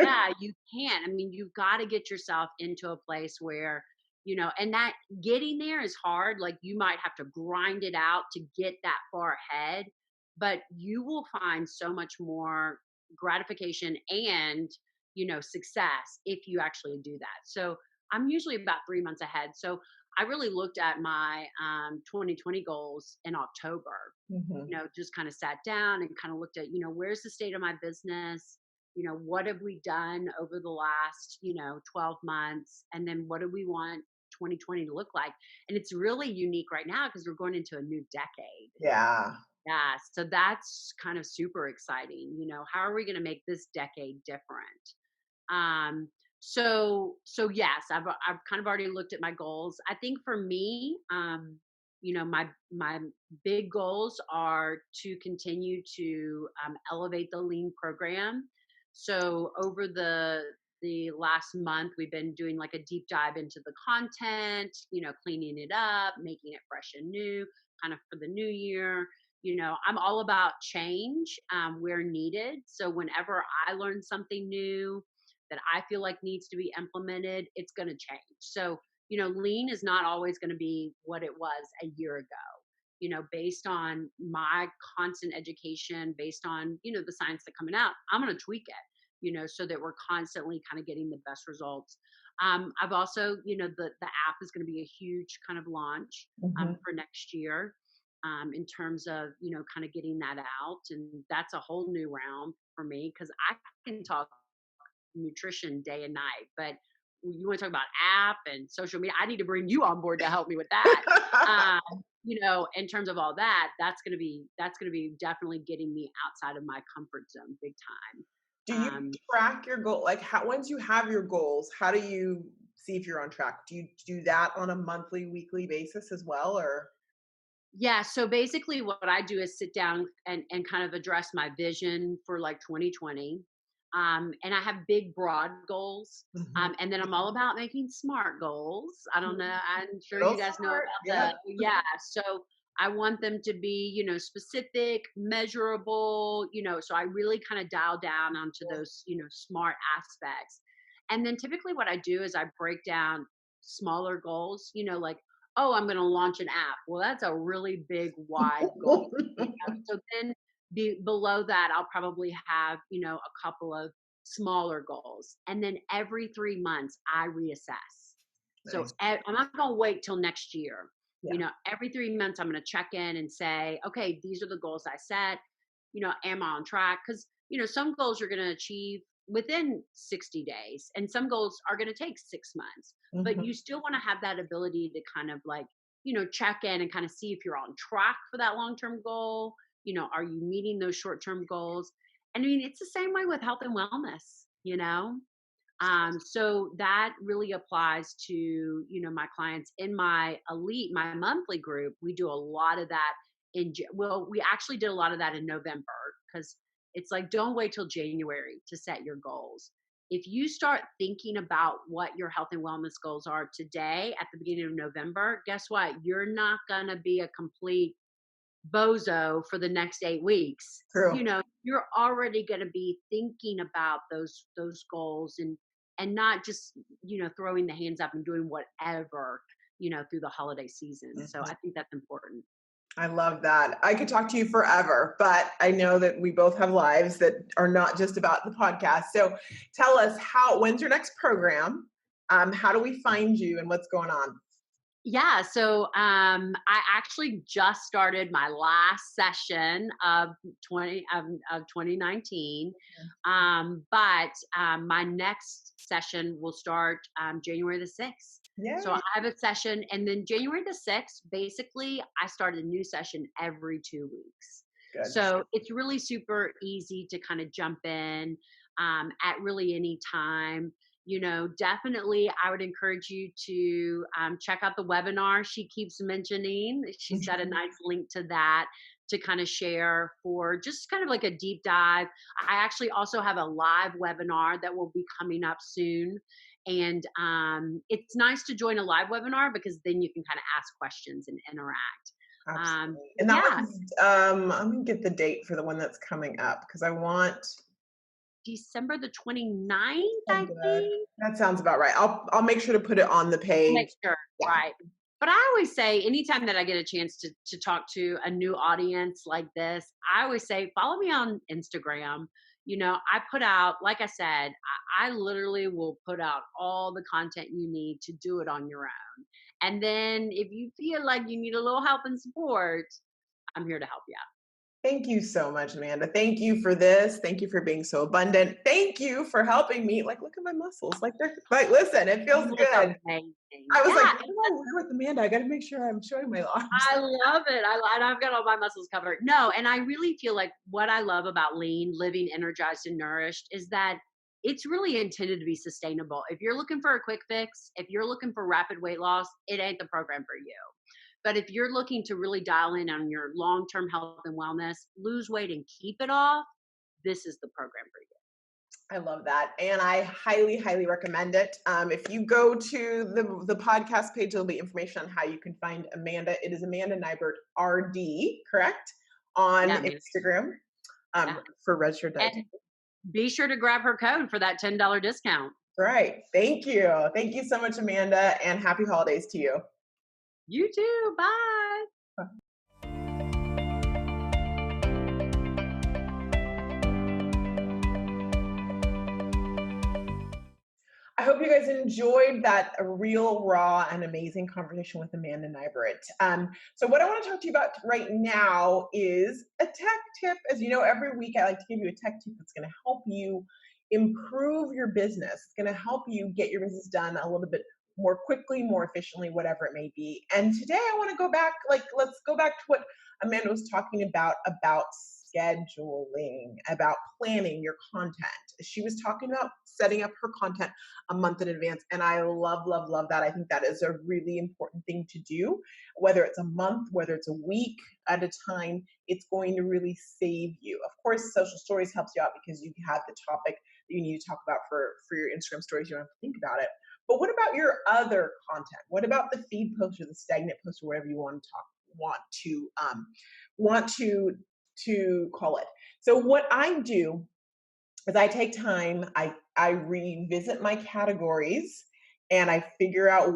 Yeah, you can't. I mean, you've got to get yourself into a place where, and that getting there is hard. Like you might have to grind it out to get that far ahead, but you will find so much more gratification and, success if you actually do that. So I'm usually about 3 months ahead. So I really looked at my 2020 goals in October, Mhm. just kind of sat down and kind of looked at, where's the state of my business? What have we done over the last, 12 months? And then what do we want 2020 to look like? And it's really unique right now because we're going into a new decade. Yeah. Yeah. So that's kind of super exciting. How are we going to make this decade different? So yes, I've kind of already looked at my goals. I think for me, my big goals are to continue to elevate the lean program. So over the last month, we've been doing like a deep dive into the content, cleaning it up, making it fresh and new, kind of for the new year. I'm all about change where needed. So whenever I learn something new that I feel like needs to be implemented, it's going to change. So, lean is not always going to be what it was a year ago. Based on my constant education, based on, the science that's coming out, I'm going to tweak it, so that we're constantly kind of getting the best results. I've also, the app is going to be a huge kind of launch Mhm. for next year. In terms of kind of getting that out, and that's a whole new realm for me because I can talk nutrition day and night. But you want to talk about app and social media, I need to bring you on board to help me with that. In terms of all that, that's gonna be definitely getting me outside of my comfort zone big Do you time. track your goal? Like, how once you have your goals, how do you see if you're on track? Do you do that on a monthly, weekly basis as well, or? Yeah, so basically what I do is sit down and kind of address my vision for like 2020. And I have big, broad goals. Mhm. And then I'm all about making smart goals. I don't know. I'm sure Real you guys know smart, about yeah. yeah. So I want them to be, specific, measurable, so I really kind of dial down onto those, smart aspects. And then typically what I do is I break down smaller goals, like, oh, I'm going to launch an app. Well, that's a really big, wide goal. So then below that, I'll probably have, a couple of smaller goals. And then every 3 months, I reassess. So Nice. I'm not going to wait till next year. Yeah. Every 3 months, I'm going to check in and say, okay, these are the goals I set. Am I on track? Because, some goals you're going to achieve within 60 days, and some goals are going to take 6 months. But Mhm. you still want to have that ability to kind of like, check in and kind of see if you're on track for that long term goal. Are you meeting those short term goals? And I mean, it's the same way with health and wellness. So that really applies to, my clients in my elite, my monthly group. We do a lot of that we actually did a lot of that in November, because it's like, don't wait till January to set your goals. If you start thinking about what your health and wellness goals are today at the beginning of November, guess what? You're not going to be a complete bozo for the next 8 weeks. True. You're already going to be thinking about those goals, and not just, throwing the hands up and doing whatever, through the holiday season. So I think that's important. I love that. I could talk to you forever, but I know that we both have lives that are not just about the podcast. So tell us, when's your next program? How do we find you and what's going on? Yeah, so I actually just started my last session of 2019, but my next session will start January the 6th. Yeah. So I have a session, and then January the 6th, basically, I start a new session every 2 weeks. Good. So it's really super easy to kind of jump in at really any time. Definitely I would encourage you to check out the webinar she keeps mentioning. She's got a nice link to that to kind of share for just kind of like a deep dive. I actually also have a live webinar that will be coming up soon. And it's nice to join a live webinar, because then you can kind of ask questions and interact. Absolutely. And that was, I'm going to get the date for the one that's coming up, because I want December the 29th, I think. That sounds about right. I'll make sure to put it on the page. Make sure, yeah. Right. But I always say, anytime that I get a chance to talk to a new audience like this, I always say, follow me on Instagram. I put out, like I said, I literally will put out all the content you need to do it on your own. And then if you feel like you need a little help and support, I'm here to help you out. Thank you so much, Amanda. Thank you for this. Thank you for being so abundant. Thank you for helping me. Look at my muscles. Listen, it feels good. Amazing. I was like, what do I wear with Amanda? I got to make sure I'm showing my arms. I love it. I've got all my muscles covered. No, and I really feel like what I love about lean, living energized and nourished, is that it's really intended to be sustainable. If you're looking for a quick fix, if you're looking for rapid weight loss, it ain't the program for you. But if you're looking to really dial in on your long-term health and wellness, lose weight and keep it off, this is the program for you. I love that. And I highly, highly recommend it. If you go to the podcast page, there'll be information on how you can find Amanda. It is Amanda Nighbert, RD, correct? On Instagram for registered dietitian. Be sure to grab her code for that $10 discount. Right. Thank you. Thank you so much, Amanda, and happy holidays to you. You too. Bye. I hope you guys enjoyed that real, raw, and amazing conversation with Amanda Nighbert. So what I want to talk to you about right now is a tech tip. As you know, every week I like to give you a tech tip that's going to help you improve your business. It's going to help you get your business done a little bit more quickly, more efficiently, whatever it may be. And today I want to go back, let's go back to what Amanda was talking about scheduling, about planning your content. She was talking about setting up her content a month in advance. And I love, love, love that. I think that is a really important thing to do, whether it's a month, whether it's a week at a time, it's going to really save you. Of course, social stories helps you out because you have the topic that you need to talk about for your Instagram stories. You don't have to think about it. But what about your other content? What about the feed post or the stagnant post or whatever you want to call it? So what I do is I take time, I revisit my categories, and I figure out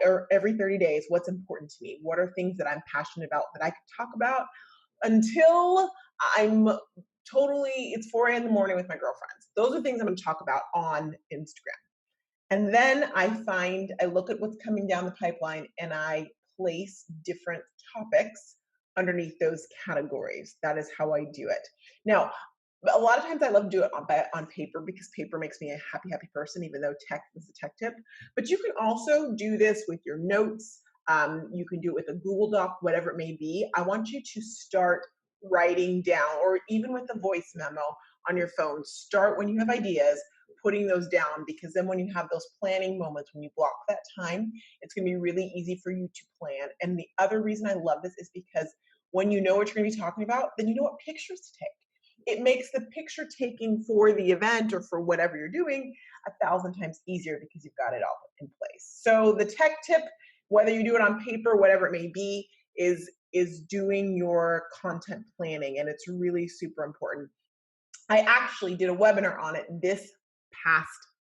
or every 30 days, what's important to me. What are things that I'm passionate about that I could talk about until it's 4 a.m. in the morning with my girlfriends. Those are things I'm going to talk about on Instagram. And then I look at what's coming down the pipeline and I place different topics underneath those categories. That is how I do it. Now, a lot of times I love to do it on paper because paper makes me a happy, happy person, even though tech is a tech tip. But you can also do this with your notes. You can do it with a Google Doc, whatever it may be. I want you to start writing down, or even with a voice memo on your phone. Start when you have ideas. putting those down, because then when you have those planning moments, when you block that time, it's going to be really easy for you to plan. And the other reason I love this is because when you know what you're going to be talking about, then you know what pictures to take. It makes the picture taking for the event or for whatever you're doing 1,000 times easier because you've got it all in place. So the tech tip, whether you do it on paper, whatever it may be, is doing your content planning, and it's really super important. I actually did a webinar on it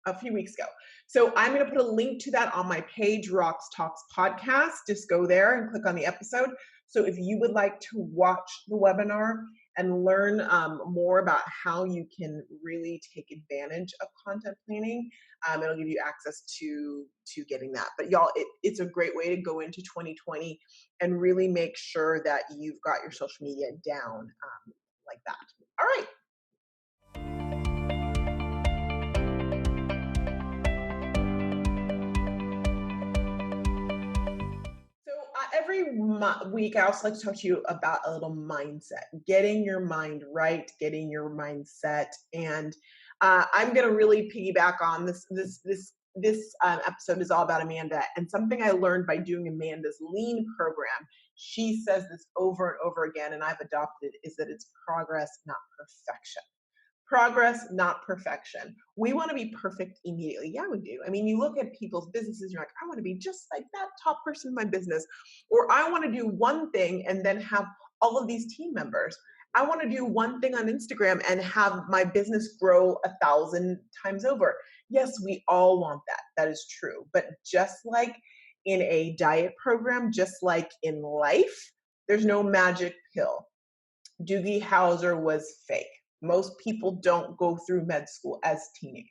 a few weeks ago. So I'm going to put a link to that on my page, RoxTalks podcast. Just go there and click on the episode. So if you would like to watch the webinar and learn more about how you can really take advantage of content planning, it'll give you access to getting that. But y'all, it's a great way to go into 2020 and really make sure that you've got your social media down like that. All right. Every week, I also like to talk to you about a little mindset, getting your mind right, getting your mindset. And I'm going to really piggyback on this episode is all about Amanda, and something I learned by doing Amanda's lean program. She says this over and over again, and I've adopted it, is that it's progress, not perfection. Progress, not perfection. We want to be perfect immediately. Yeah, we do. I mean, you look at people's businesses, you're like, I want to be just like that top person in my business. Or I want to do one thing and then have all of these team members. I want to do one thing on Instagram and have my business grow 1,000 times over. Yes, we all want that. That is true. But just like in a diet program, just like in life, there's no magic pill. Doogie Howser was fake. Most people don't go through med school as teenagers.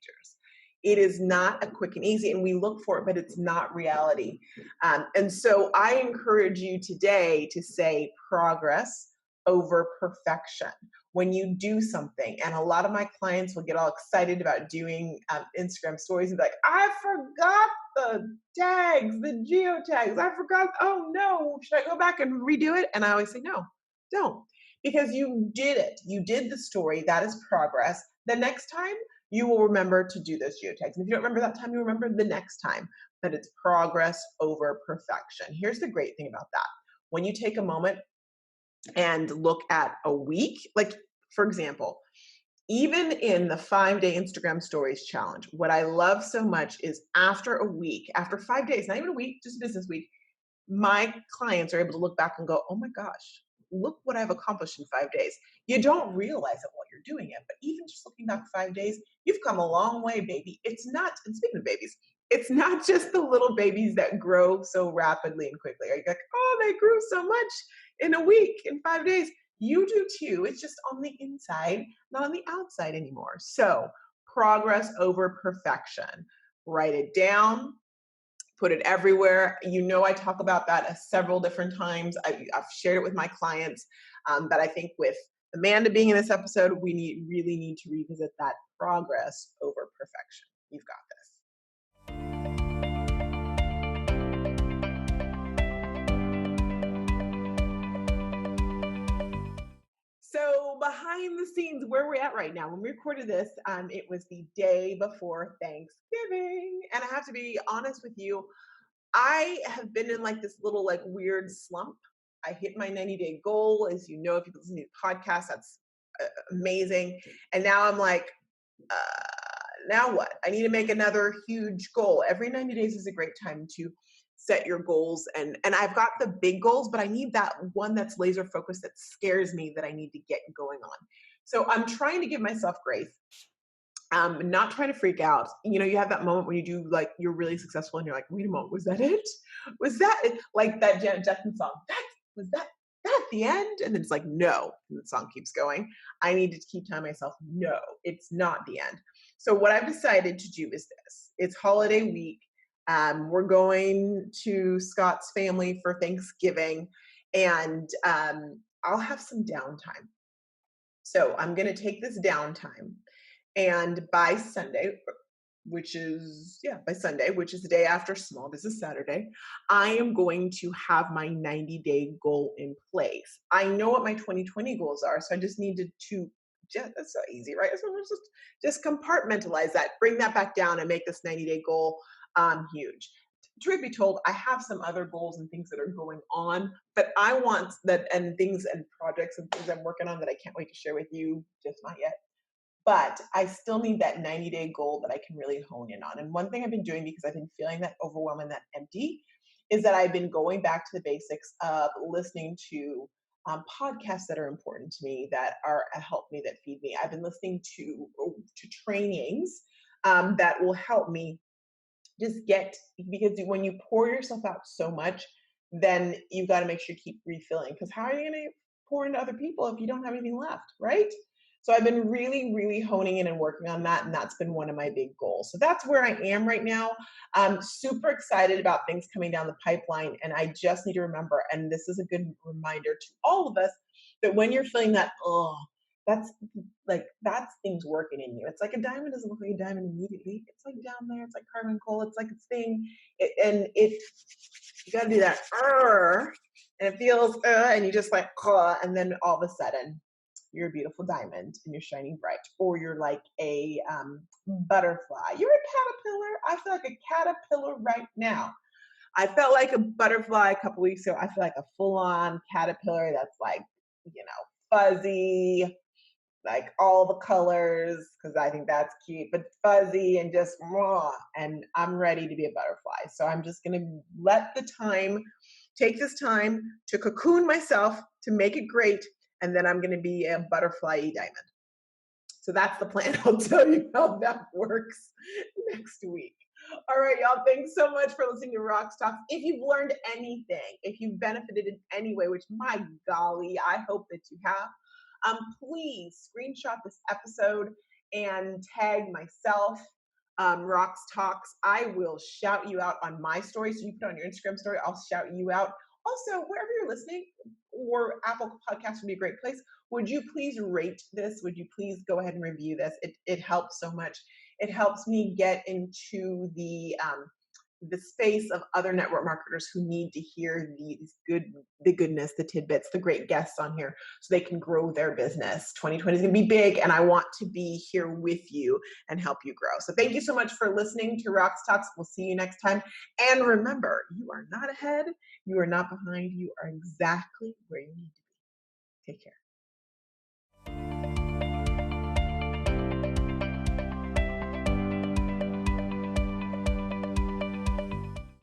It is not a quick and easy, and we look for it, but it's not reality. And so I encourage you today to say progress over perfection when you do something. And a lot of my clients will get all excited about doing Instagram stories and be like, I forgot the tags, the geotags. I forgot. Oh no, should I go back and redo it? And I always say, no, don't. Because you did it. You did the story. That is progress. The next time, you will remember to do those geotags. And if you don't remember that time, you remember the next time. But it's progress over perfection. Here's the great thing about that. When you take a moment and look at a week, like, for example, even in the 5-day Instagram stories challenge, what I love so much is after a week, after 5 days, not even a week, just business week, my clients are able to look back and go, oh my gosh, look what I've accomplished in 5 days. You don't realize it while you're doing it, but even just looking back 5 days, you've come a long way, baby. It's not, and speaking of babies, it's not just the little babies that grow so rapidly and quickly. Are you like, oh, they grew so much in a week, in 5 days. You do too. It's just on the inside, not on the outside anymore. So progress over perfection. Write it down. Put it everywhere. You know, I talk about that several different times. I've shared it with my clients, but I think with Amanda being in this episode, we really need to revisit that progress over perfection. You've got this. So behind the scenes, where we're at right now, when we recorded this, it was the day before Thanksgiving. And I have to be honest with you, I have been in like this little like weird slump. I hit my 90-day goal. As you know, if you listen to the podcast, that's amazing. And now I'm like, now what? I need to make another huge goal. Every 90 days is a great time to set your goals. And I've got the big goals, but I need that one that's laser focused, that scares me, that I need to get going on. So I'm trying to give myself grace. Not trying to freak out. You know, you have that moment when you do, like, you're really successful and you're like, wait a moment, was that it? Was that it? Like that Janet Jackson song, was that at the end? And then it's like, no, and the song keeps going. I need to keep telling myself, no, it's not the end. So what I've decided to do is this. It's holiday week. We're going to Scott's family for Thanksgiving, and I'll have some downtime. So I'm going to take this downtime, and by Sunday, which is the day after Small Business Saturday, I am going to have my 90-day goal in place. I know what my 2020 goals are, so I just needed to That's so easy, right? So let's just compartmentalize that, bring that back down, and make this 90-day goal huge. Truth be told, I have some other goals and things that are going on, but I want that, and things and projects and things I'm working on that I can't wait to share with you, just not yet. But I still need that 90-day goal that I can really hone in on. And one thing I've been doing, because I've been feeling that overwhelm and that empty, is that I've been going back to the basics of listening to podcasts that are important to me, that are help me, that feed me. I've been listening to trainings that will help me just get, because when you pour yourself out so much, then you've got to make sure you keep refilling, because how are you going to pour into other people if you don't have anything left, right? So I've been really, really honing in and working on that, and that's been one of my big goals. So that's where I am right now. I'm super excited about things coming down the pipeline, and I just need to remember, and this is a good reminder to all of us, that when you're feeling that, oh, that's things working in you. It's like a diamond doesn't look like a diamond immediately. It's like down there. It's like carbon coal. It's like its thing. You got to do that, and it feels, and you just like, and then all of a sudden, you're a beautiful diamond and you're shining bright, or you're like a butterfly. You're a caterpillar. I feel like a caterpillar right now. I felt like a butterfly a couple weeks ago. I feel like a full-on caterpillar that's like, fuzzy, like all the colors, because I think that's cute, but fuzzy and just raw. And I'm ready to be a butterfly. So I'm just going to take this time to cocoon myself, to make it great. And then I'm going to be a butterfly diamond. So that's the plan. I'll tell you how that works next week. All right, y'all. Thanks so much for listening to RoxTalks. If you've learned anything, if you've benefited in any way, which my golly, I hope that you have, please screenshot this episode and tag myself, RoxTalks. I will shout you out on my story. So you put on your Instagram story, I'll shout you out. Also, wherever you're listening, or Apple Podcasts would be a great place. Would you please rate this? Would you please go ahead and review this? It helps so much. It helps me get into the space of other network marketers who need to hear the goodness, the tidbits, the great guests on here, so they can grow their business. 2020 is going to be big, and I want to be here with you and help you grow. So thank you so much for listening to RoxTalks. We'll see you next time. And remember, you are not ahead. You are not behind. You are exactly where you need to be. Take care.